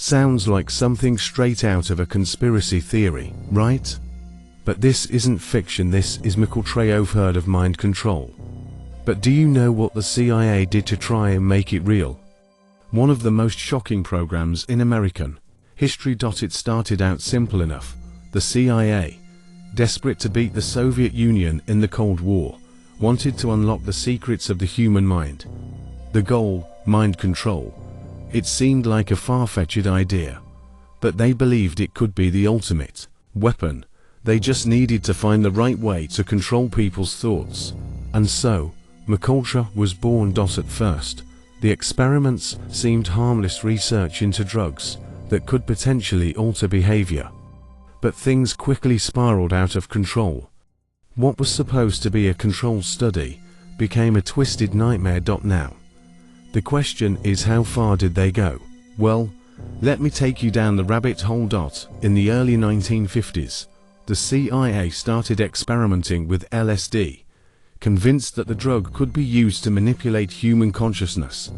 Sounds like something straight out of a conspiracy theory, right? But this isn't fiction, this is MKUltra. You've heard of mind control. But do you know what the CIA did to try and make it real? One of the most shocking programs in American history. It started out simple enough. The CIA, desperate to beat the Soviet Union in the Cold War, wanted to unlock the secrets of the human mind. The goal, mind control. It seemed like a far-fetched idea, but they believed it could be the ultimate weapon. They just needed to find the right way to control people's thoughts. And so, MKUltra was born. At first, the experiments seemed harmless research into drugs that could potentially alter behavior. But things quickly spiraled out of control. What was supposed to be a controlled study became a twisted nightmare. Now, the question is, how far did they go? Well, let me take you down the rabbit hole. In the early 1950s, the CIA started experimenting with LSD, convinced that the drug could be used to manipulate human consciousness.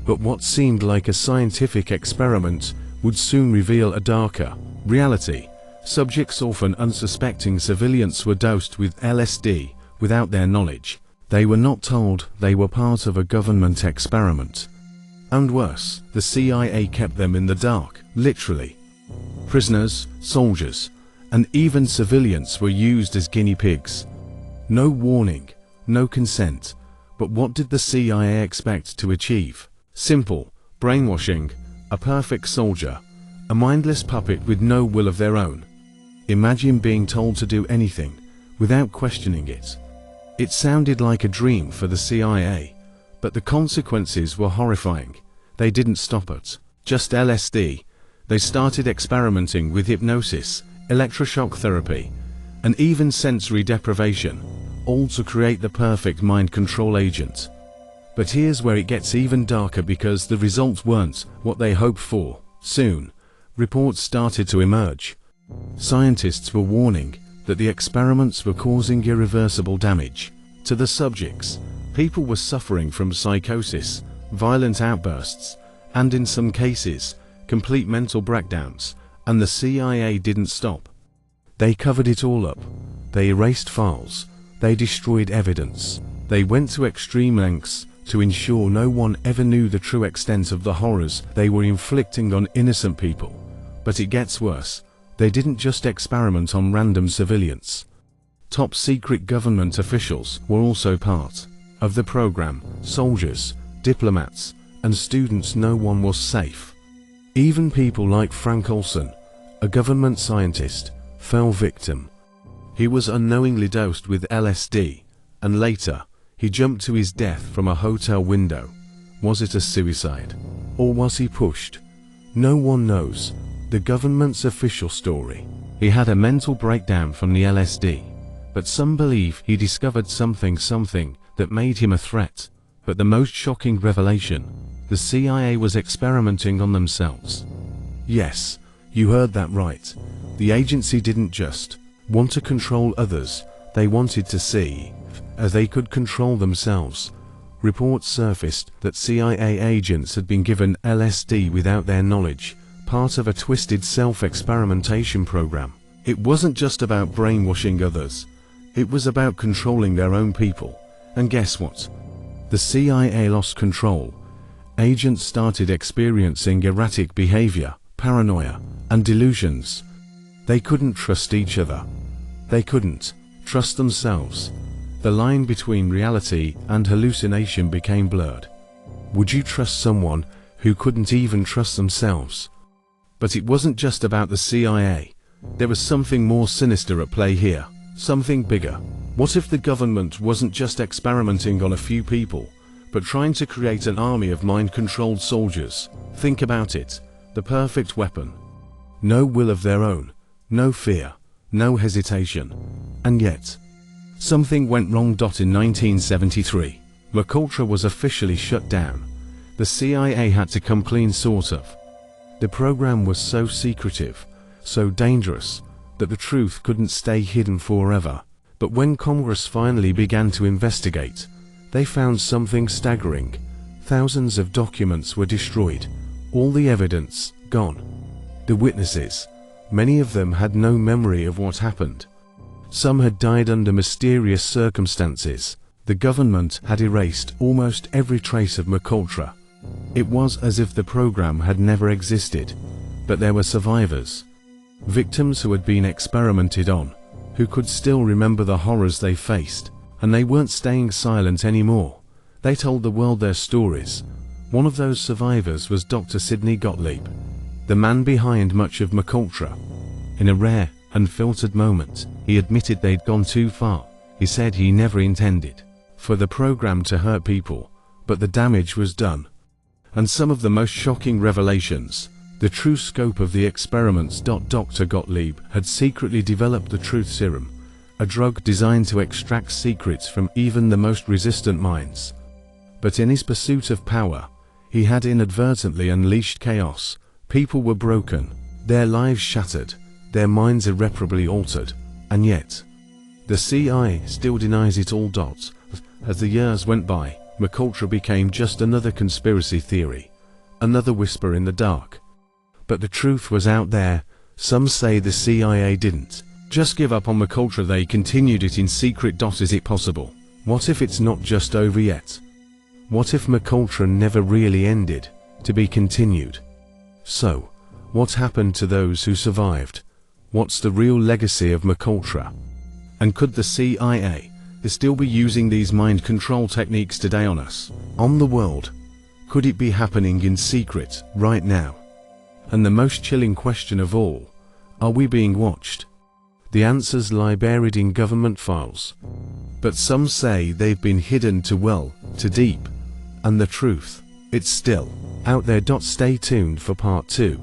But what seemed like a scientific experiment would soon reveal a darker reality. Subjects, often unsuspecting civilians, were dosed with LSD without their knowledge. They were not told they were part of a government experiment. And worse, the CIA kept them in the dark, literally. Prisoners, soldiers, and even civilians were used as guinea pigs. No warning, no consent. But what did the CIA expect to achieve? Simple: brainwashing, a perfect soldier, a mindless puppet with no will of their own. Imagine being told to do anything without questioning it. It sounded like a dream for the CIA, but the consequences were horrifying. They didn't stop at just LSD. They started experimenting with hypnosis, electroshock therapy, and even sensory deprivation, all to create the perfect mind control agent. But here's where it gets even darker, because the results weren't what they hoped for. Soon, reports started to emerge. Scientists were warning that the experiments were causing irreversible damage to the subjects. People were suffering from psychosis, violent outbursts, and in some cases, complete mental breakdowns. And the CIA didn't stop. They covered it all up. They erased files. They destroyed evidence. They went to extreme lengths to ensure no one ever knew the true extent of the horrors they were inflicting on innocent people. But it gets worse. They didn't just experiment on random civilians. Top secret government officials were also part of the program. Soldiers, diplomats, and students. No one was safe. Even people like Frank Olson, a government scientist, fell victim. He was unknowingly dosed with LSD, and later, he jumped to his death from a hotel window. Was it a suicide? Or was he pushed? No one knows the government's official story. He had a mental breakdown from the LSD, but some believe he discovered something that made him a threat. But the most shocking revelation: the CIA was experimenting on themselves. Yes, you heard that right. The agency didn't just want to control others, they wanted to see as they could control themselves. Reports surfaced that CIA agents had been given LSD without their knowledge, part of a twisted self-experimentation program. It wasn't just about brainwashing others, it was about controlling their own people. And guess what? The CIA lost control. Agents started experiencing erratic behavior, paranoia, and delusions. They couldn't trust each other. They couldn't trust themselves. The line between reality and hallucination became blurred. Would you trust someone who couldn't even trust themselves? But it wasn't just about the CIA. There was something more sinister at play here, something bigger. What if the government wasn't just experimenting on a few people, but trying to create an army of mind-controlled soldiers? Think about it, the perfect weapon. No will of their own, no fear, no hesitation. And yet, something went wrong. In 1973, MKUltra was officially shut down. The CIA had to come clean, sort of. The program was so secretive, so dangerous, that the truth couldn't stay hidden forever. But when Congress finally began to investigate, they found something staggering. Thousands of documents were destroyed. All the evidence gone. The witnesses, many of them had no memory of what happened. Some had died under mysterious circumstances. The government had erased almost every trace of MKUltra. It was as if the program had never existed. But there were survivors. Victims who had been experimented on, who could still remember the horrors they faced, and they weren't staying silent anymore. They told the world their stories. One of those survivors was Dr. Sidney Gottlieb, the man behind much of MKUltra. In a rare, unfiltered moment, he admitted they'd gone too far. He said he never intended for the program to hurt people, but the damage was done. And some of the most shocking revelations, the true scope of the experiments. Dr. Gottlieb had secretly developed the truth serum, a drug designed to extract secrets from even the most resistant minds. But in his pursuit of power, he had inadvertently unleashed chaos. People were broken, their lives shattered, their minds irreparably altered, and yet, the CIA still denies it all. As the years went by, MKUltra became just another conspiracy theory, another whisper in the dark. But the truth was out there. Some say the CIA didn't just give up on MKUltra, they continued it in secret. Is it possible? What if it's not just over yet? What if MKUltra never really ended, to be continued? So, what happened to those who survived? What's the real legacy of MKUltra? And could the CIA still be using these mind control techniques today on us, on the world? Could it be happening in secret, right now? And the most chilling question of all, are we being watched? The answers lie buried in government files. But some say they've been hidden too deep. And the truth, it's still out there. Stay tuned for part 2.